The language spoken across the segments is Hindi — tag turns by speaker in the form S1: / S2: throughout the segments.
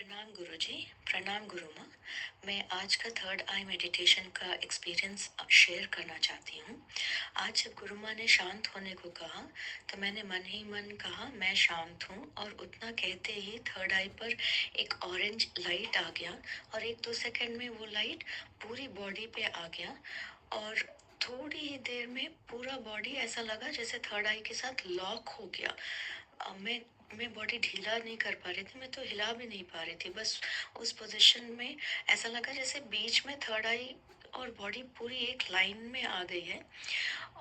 S1: प्रणाम गुरुजी। प्रणाम गुरु माँ। मैं आज का थर्ड आई मेडिटेशन का एक्सपीरियंस शेयर करना चाहती हूँ। आज जब गुरु माँ ने शांत होने को कहा तो मैंने मन ही मन कहा मैं शांत हूँ, और उतना कहते ही थर्ड आई पर एक ऑरेंज लाइट आ गया और 1-2 सेकंड में वो लाइट पूरी बॉडी पे आ गया। और थोड़ी ही देर में पूरा बॉडी ऐसा लगा जैसे थर्ड आई के साथ लॉक हो गया। मैं बॉडी ढीला नहीं कर पा रही थी, मैं तो हिला भी नहीं पा रही थी। बस उस पोजीशन में ऐसा लगा जैसे बीच में थर्ड आई और बॉडी पूरी एक लाइन में आ गई है।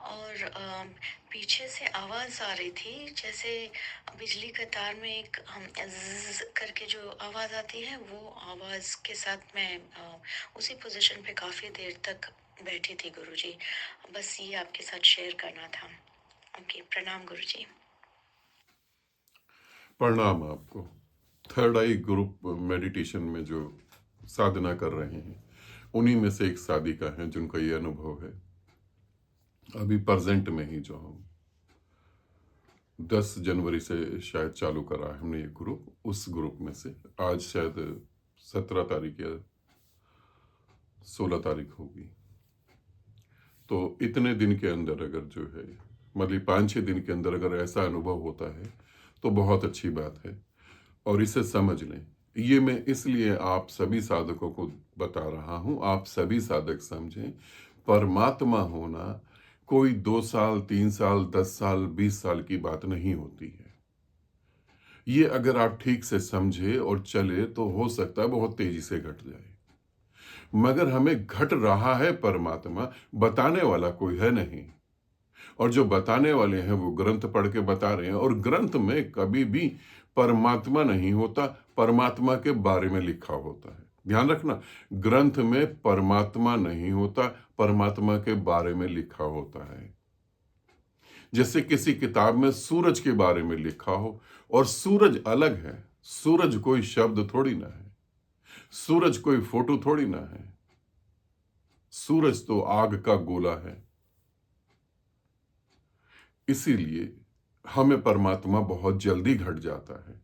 S1: और पीछे से आवाज़ आ रही थी जैसे बिजली के तार में एक हम ज़्ज़ करके जो आवाज़ आती है, वो आवाज़ के साथ मैं उसी पोजीशन पे काफ़ी देर तक बैठी थी गुरुजी। बस ये आपके साथ शेयर करना था। ओके, प्रणाम गुरुजी।
S2: प्रणाम आपको। थर्ड आई ग्रुप मेडिटेशन में जो साधना कर रहे हैं उन्हीं में से एक साधिका है जिनका ये अनुभव है। अभी प्रेजेंट में ही जो हम 10 जनवरी से शायद चालू करा है हमने ये ग्रुप, उस ग्रुप में से आज शायद 17 तारीख या 16 तारीख होगी। तो इतने दिन के अंदर अगर जो है मतलब 5-6 दिन के अंदर अगर ऐसा अनुभव होता है तो बहुत अच्छी बात है और इसे समझ लें। ये मैं इसलिए आप सभी साधकों को बता रहा हूं, आप सभी साधक समझें। परमात्मा होना कोई 2 साल 3 साल 10 साल 20 साल की बात नहीं होती है। ये अगर आप ठीक से समझे और चले तो हो सकता है बहुत तेजी से घट जाए, मगर हमें घट रहा है परमात्मा, बताने वाला कोई है नहीं। और जो बताने वाले हैं वो ग्रंथ पढ़ के बता रहे हैं, और ग्रंथ में कभी भी परमात्मा नहीं होता, परमात्मा के बारे में लिखा होता है। ध्यान रखना, ग्रंथ में परमात्मा नहीं होता, परमात्मा के बारे में लिखा होता है। जैसे किसी किताब में सूरज के बारे में लिखा हो, और सूरज अलग है। सूरज कोई शब्द थोड़ी ना है, सूरज कोई फोटो थोड़ी ना है। सूरज तो आग का गोला है। इसीलिए हमें परमात्मा बहुत जल्दी घट जाता है।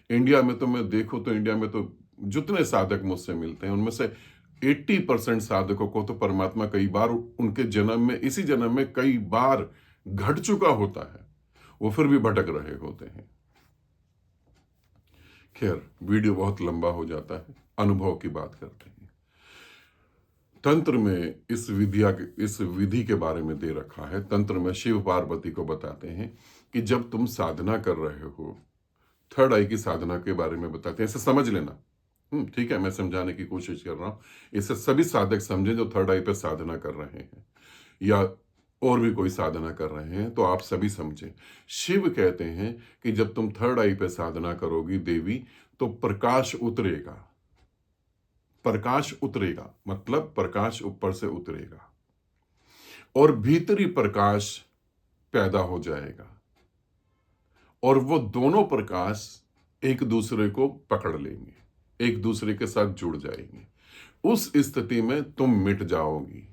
S2: इंडिया में तो मैं देखूं तो इंडिया में तो जितने साधक मुझसे मिलते हैं उनमें से 80% साधकों को तो परमात्मा कई बार उनके जन्म में, इसी जन्म में कई बार घट चुका होता है, वो फिर भी भटक रहे होते हैं। खैर, वीडियो बहुत लंबा हो जाता है, अनुभव की बात करते हैं। तंत्र में इस विधि के बारे में दे रखा है। तंत्र में शिव पार्वती को बताते हैं कि जब तुम साधना कर रहे हो, थर्ड आई की साधना के बारे में बताते हैं। इसे समझ लेना, ठीक है, मैं समझाने की कोशिश कर रहा हूं। इसे सभी साधक समझें जो थर्ड आई पे साधना कर रहे हैं या और भी कोई साधना कर रहे हैं, तो आप सभी समझें। शिव कहते हैं कि जब तुम थर्ड आई पे साधना करोगी देवी, तो प्रकाश उतरेगा। प्रकाश उतरेगा मतलब प्रकाश ऊपर से उतरेगा और भीतरी प्रकाश पैदा हो जाएगा, और वो दोनों प्रकाश एक दूसरे को पकड़ लेंगे, एक दूसरे के साथ जुड़ जाएंगे। उस स्थिति में तुम मिट जाओगी,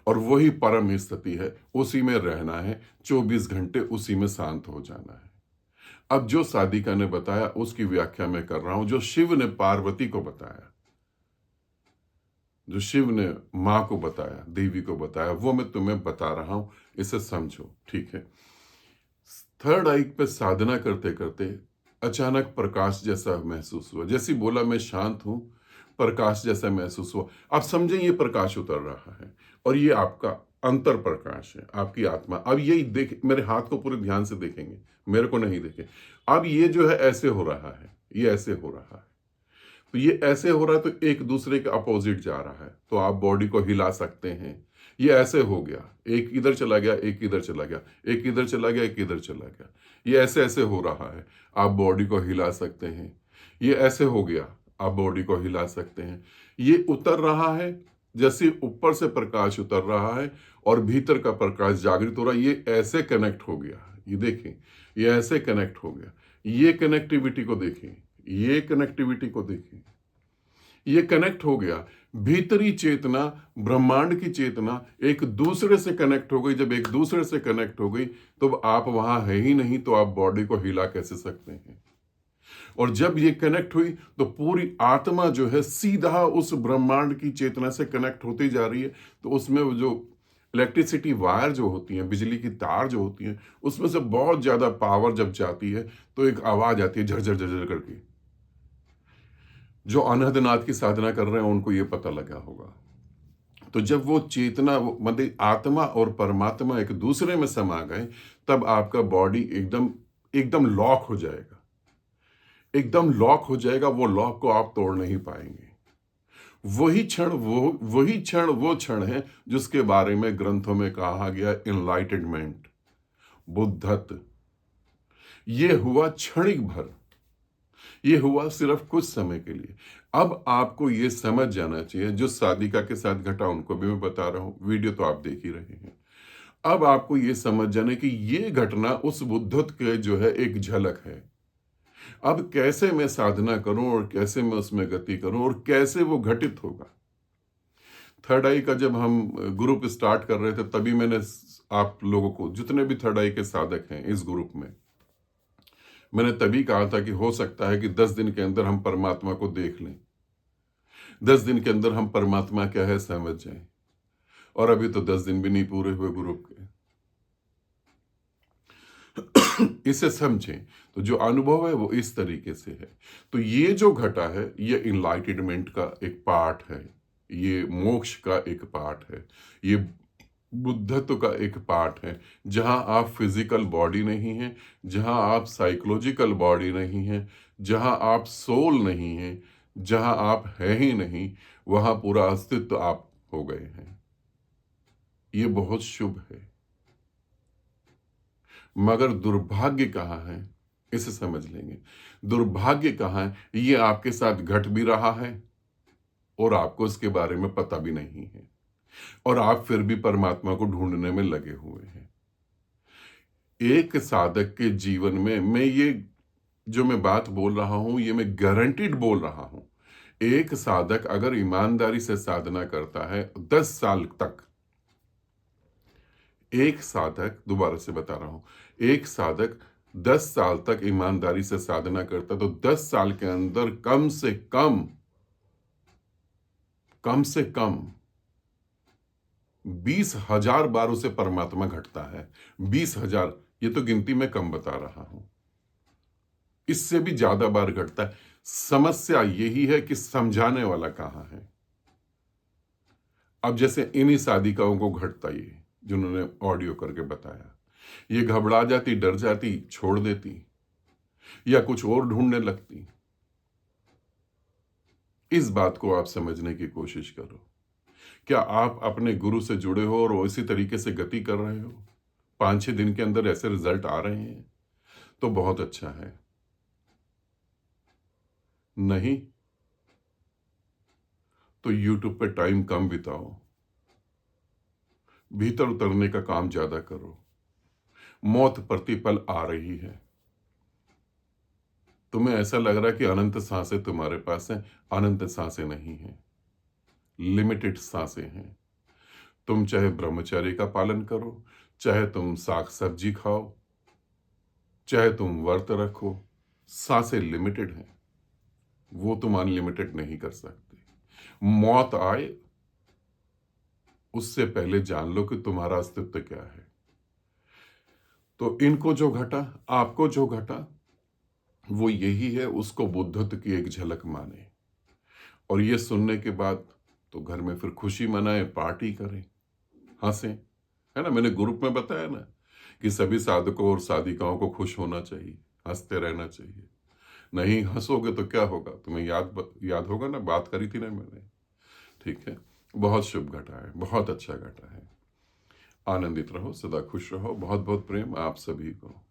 S2: और वही परम स्थिति है। उसी में रहना है, 24 घंटे उसी में शांत हो जाना है। अब जो साधिका ने बताया उसकी व्याख्या मैं कर रहा हूं। जो शिव ने पार्वती को बताया, जो शिव ने मां को बताया, देवी को बताया, वो मैं तुम्हें बता रहा हूं, इसे समझो, ठीक है। थर्ड आई पे साधना करते करते अचानक प्रकाश जैसा महसूस हुआ, जैसे बोला मैं शांत हूं, प्रकाश जैसा महसूस हुआ। आप समझें ये प्रकाश उतर रहा है, और ये आपका अंतर प्रकाश है, आपकी आत्मा। अब ये देख, मेरे हाथ को पूरे ध्यान से देखेंगे, मेरे को नहीं देखें। अब ये जो है ऐसे हो रहा है, ये ऐसे हो रहा है, तो ये ऐसे हो रहा है, तो एक दूसरे के अपोजिट जा रहा है, तो आप बॉडी को हिला सकते हैं। ये ऐसे हो गया, एक इधर चला गया, एक इधर चला गया, एक इधर चला गया, एक इधर चला गया। ये ऐसे ऐसे हो रहा है, आप बॉडी को हिला सकते हैं। ये ऐसे हो गया, आप बॉडी को हिला सकते हैं। ये उतर रहा है, जैसे ऊपर से प्रकाश उतर रहा है और भीतर का प्रकाश जागृत हो रहा है। ये ऐसे कनेक्ट हो गया, ये देखें, ये ऐसे कनेक्ट हो गया। ये कनेक्टिविटी को देखें, ये कनेक्टिविटी को देखें, ये कनेक्ट हो गया। भीतरी चेतना, ब्रह्मांड की चेतना एक दूसरे से कनेक्ट हो गई। जब एक दूसरे से कनेक्ट हो गई तो आप वहां है ही नहीं, तो आप बॉडी को हिला कैसे सकते हैं? और जब ये कनेक्ट हुई तो पूरी आत्मा जो है सीधा उस ब्रह्मांड की चेतना से कनेक्ट होती जा रही है। तो उसमें वो जो इलेक्ट्रिसिटी वायर जो होती हैं, बिजली की तार जो होती हैं, उसमें से बहुत ज्यादा पावर जब जाती है तो एक आवाज आती है झरझर झरझर करके। जो अनहदनाथ की साधना कर रहे हैं उनको ये पता लगा होगा। तो जब वो चेतना मतलब आत्मा और परमात्मा एक दूसरे में समा गए, तब आपका बॉडी एकदम एकदम लॉक हो जाएगा। एकदम लॉक हो जाएगा, वो लॉक को आप तोड़ नहीं पाएंगे। वही क्षण है जिसके बारे में ग्रंथों में कहा गया एनलाइटनमेंट, बुद्धत्व। ये हुआ क्षणिक भर, ये हुआ सिर्फ कुछ समय के लिए। अब आपको ये समझ जाना चाहिए, जो साधिका के साथ घटा उनको भी मैं बता रहा हूं, वीडियो तो आप देख ही रहे हैं। अब आपको ये समझ जाना कि ये घटना उस बुद्धत्व के जो है एक झलक है। अब कैसे मैं साधना करूं और कैसे मैं उसमें गति करूं और कैसे वो घटित होगा। थर्ड आई का जब हम ग्रुप स्टार्ट कर रहे थे, तभी मैंने आप लोगों को, जितने भी थर्ड आई के साधक हैं इस ग्रुप में, मैंने तभी कहा था कि हो सकता है कि 10 दिन के अंदर हम परमात्मा को देख लें, 10 दिन के अंदर हम परमात्मा क्या है समझ जाएं। और अभी तो 10 दिन भी नहीं पूरे हुए ग्रुप के। इसे समझें तो जो अनुभव है वो इस तरीके से है। तो ये जो घटा है ये इनलाइटनमेंट का एक पार्ट है, ये मोक्ष का एक पार्ट है, ये बुद्धत्व का एक पार्ट है। जहां आप फिजिकल बॉडी नहीं है, जहां आप साइकोलॉजिकल बॉडी नहीं है, जहां आप सोल नहीं है, जहां आप है ही नहीं, वहां पूरा अस्तित्व आप हो गए हैं। ये बहुत शुभ है। मगर दुर्भाग्य कहाँ है, इसे समझ लेंगे। दुर्भाग्य कहाँ है, ये आपके साथ घट भी रहा है और आपको इसके बारे में पता भी नहीं है, और आप फिर भी परमात्मा को ढूंढने में लगे हुए हैं। एक साधक के जीवन में, मैं ये जो मैं बात बोल रहा हूं ये मैं गारंटीड बोल रहा हूं, एक साधक अगर ईमानदारी से साधना करता है 10 साल तक, एक साधक, दोबारा से बता रहा हूं, एक साधक 10 साल तक ईमानदारी से साधना करता तो 10 साल के अंदर कम से कम 20,000 बार उसे परमात्मा घटता है। 20,000, ये तो गिनती में कम बता रहा हूं, इससे भी ज्यादा बार घटता है। समस्या यही है कि समझाने वाला कहां है। अब जैसे इन्हीं साधिकाओं को घटता, ये जिन्होंने ऑडियो करके बताया, ये घबरा जाती, डर जाती, छोड़ देती या कुछ और ढूंढने लगती। इस बात को आप समझने की कोशिश करो। क्या आप अपने गुरु से जुड़े हो और इसी तरीके से गति कर रहे हो? 5-6 दिन के अंदर ऐसे रिजल्ट आ रहे हैं तो बहुत अच्छा है। नहीं तो YouTube पे टाइम कम बिताओ, भीतर उतरने का काम ज्यादा करो। मौत प्रतिपल आ रही है। तुम्हें ऐसा लग रहा है कि अनंत सांसें तुम्हारे पास हैं, अनंत सांसें नहीं हैं, लिमिटेड सांसें हैं। तुम चाहे ब्रह्मचर्य का पालन करो, चाहे तुम साग सब्जी खाओ, चाहे तुम व्रत रखो, सांसें लिमिटेड हैं, वो तुम अनलिमिटेड नहीं कर सकते। मौत आए उससे पहले जान लो कि तुम्हारा अस्तित्व क्या है। तो इनको जो घटा, आपको जो घटा, वो यही है, उसको बुद्धत्व की एक झलक माने। और ये सुनने के बाद तो घर में फिर खुशी मनाएं, पार्टी करें, हंसें, है ना। मैंने ग्रुप में बताया ना कि सभी साधकों और साधिकाओं को खुश होना चाहिए, हंसते रहना चाहिए। नहीं हंसोगे तो क्या होगा, तुम्हें याद होगा ना, बात करी थी ना मैंने। ठीक है, बहुत शुभ घटा है, बहुत अच्छा घटा है। आनंदित रहो, सदा खुश रहो। बहुत बहुत प्रेम आप सभी को।